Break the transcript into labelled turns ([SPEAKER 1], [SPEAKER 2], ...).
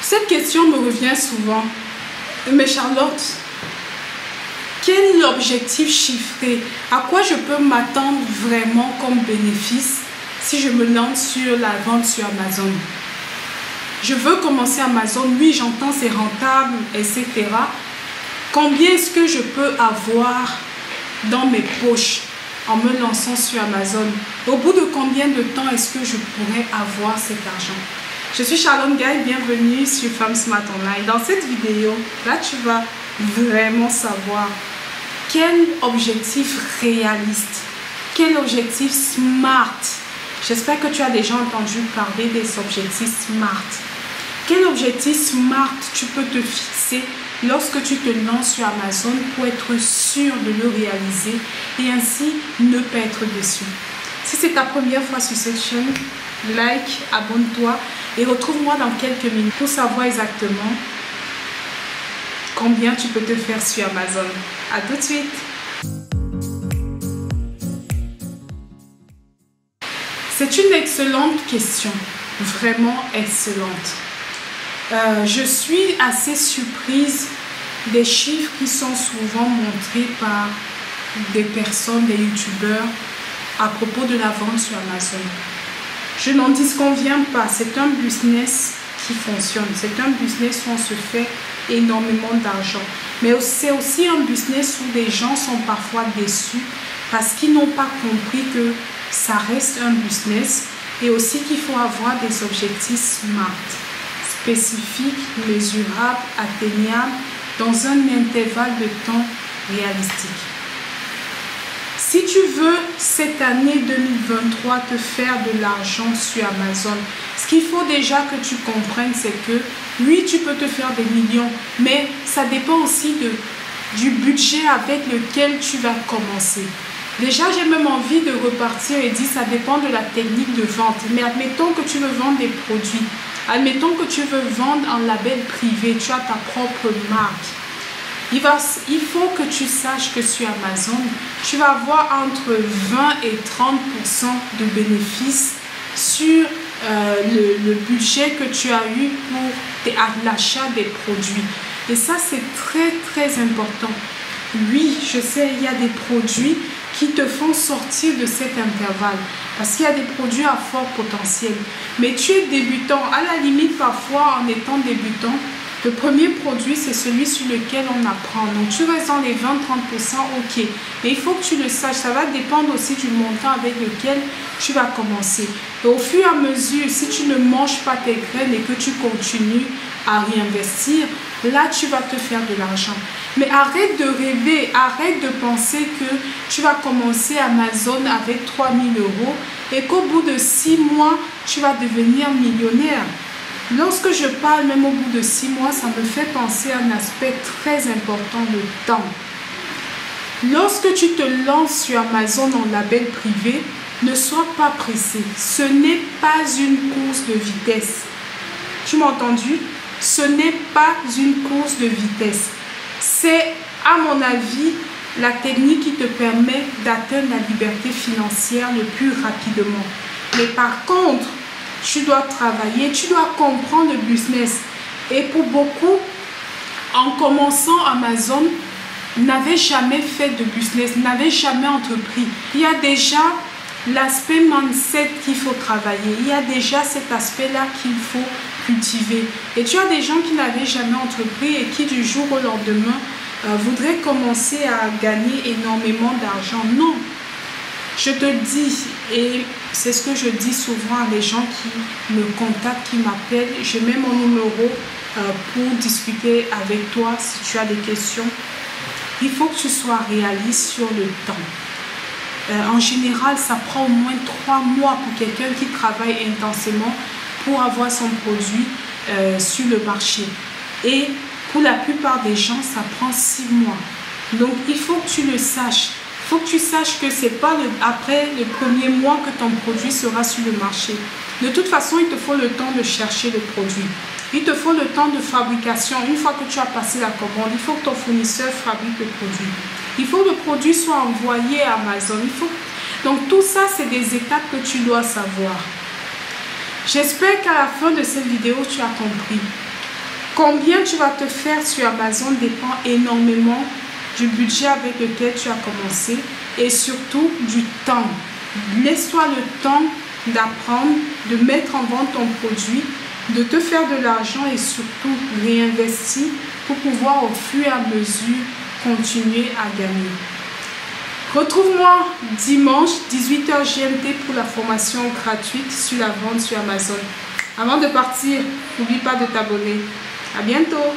[SPEAKER 1] Cette question me revient souvent. Mais Charlotte, quel est l'objectif chiffré? À quoi je peux m'attendre vraiment comme bénéfice si je me lance sur la vente sur Amazon? Je veux commencer Amazon, oui, j'entends c'est rentable, etc. Combien est-ce que je peux avoir dans mes poches en me lançant sur Amazon? Au bout de combien de temps est-ce que je pourrais avoir cet argent? Je suis Charlotte Gaye, bienvenue sur Femme Smart Online. Dans cette vidéo, là tu vas vraiment savoir quel objectif réaliste, quel objectif smart. J'espère que tu as déjà entendu parler des objectifs smart. Quel objectif smart tu peux te fixer lorsque tu te lances sur Amazon pour être sûr de le réaliser et ainsi ne pas être déçu? Si c'est ta première fois sur cette chaîne, like, abonne-toi et retrouve-moi dans quelques minutes pour savoir exactement combien tu peux te faire sur Amazon. À tout de suite. C'est une excellente question, vraiment excellente. Je suis assez surprise des chiffres qui sont souvent montrés par des personnes, des youtubeurs à propos de la vente sur Amazon. Je n'en disconviens pas, c'est un business qui fonctionne, c'est un business où on se fait énormément d'argent. Mais c'est aussi un business où des gens sont parfois déçus parce qu'ils n'ont pas compris que ça reste un business et aussi qu'il faut avoir des objectifs smart, spécifiques, mesurables, atteignables dans un intervalle de temps réalistique. Si tu veux cette année 2023 te faire de l'argent sur Amazon, ce qu'il faut déjà que tu comprennes, c'est que oui, tu peux te faire des millions, mais ça dépend aussi du budget avec lequel tu vas commencer. Déjà, j'ai même envie de repartir et dire ça dépend de la technique de vente. Mais admettons que tu veux vendre des produits. Admettons que tu veux vendre en label privé. Tu as ta propre marque. Il faut que tu saches que sur Amazon, tu vas avoir entre 20 et 30% de bénéfices sur le budget que tu as eu pour l'achat des produits. Et ça, c'est très, très important. Oui, je sais, il y a des produits qui te font sortir de cet intervalle. Parce qu'il y a des produits à fort potentiel. Mais tu es débutant. À la limite, parfois, en étant débutant, le premier produit, c'est celui sur lequel on apprend. Donc, tu restes dans les 20-30%, ok. Mais il faut que tu le saches. Ça va dépendre aussi du montant avec lequel tu vas commencer. Et au fur et à mesure, si tu ne manges pas tes graines et que tu continues à réinvestir, là, tu vas te faire de l'argent. Mais arrête de rêver, arrête de penser que tu vas commencer Amazon avec 3 000 € et qu'au bout de 6 mois, tu vas devenir millionnaire. Lorsque je parle même au bout de 6 mois, ça me fait penser à un aspect très important, le temps. Lorsque tu te lances sur Amazon en label privé, ne sois pas pressé. Ce n'est pas une course de vitesse. Tu m'as entendu? Ce n'est pas une course de vitesse. C'est, à mon avis, la technique qui te permet d'atteindre la liberté financière le plus rapidement. Mais par contre, tu dois travailler, tu dois comprendre le business. Et pour beaucoup, en commençant Amazon, n'avaient jamais fait de business, n'avaient jamais entrepris. Il y a déjà l'aspect mindset qu'il faut travailler. Il y a déjà cet aspect-là qu'il faut cultiver. Et tu as des gens qui n'avaient jamais entrepris et qui du jour au lendemain voudraient commencer à gagner énormément d'argent. Non, je te dis, et c'est ce que je dis souvent à les gens qui me contactent, qui m'appellent. Je mets mon numéro pour discuter avec toi si tu as des questions. Il faut que tu sois réaliste sur le temps. En général, ça prend au moins 3 mois pour quelqu'un qui travaille intensément pour avoir son produit sur le marché. Et pour la plupart des gens, ça prend 6 mois. Donc, il faut que tu le saches. Il faut que tu saches que ce n'est pas après le premier mois que ton produit sera sur le marché. De toute façon, il te faut le temps de chercher le produit. Il te faut le temps de fabrication. Une fois que tu as passé la commande, il faut que ton fournisseur fabrique le produit. Il faut que le produit soit envoyé à Amazon. Donc tout ça, c'est des étapes que tu dois savoir. J'espère qu'à la fin de cette vidéo, tu as compris. Combien tu vas te faire sur Amazon dépend énormément du budget avec lequel tu as commencé et surtout du temps. Laisse-toi le temps d'apprendre, de mettre en vente ton produit, de te faire de l'argent et surtout réinvestir pour pouvoir au fur et à mesure continuer à gagner. Retrouve-moi dimanche 18h GMT pour la formation gratuite sur la vente sur Amazon. Avant de partir, n'oublie pas de t'abonner. À bientôt!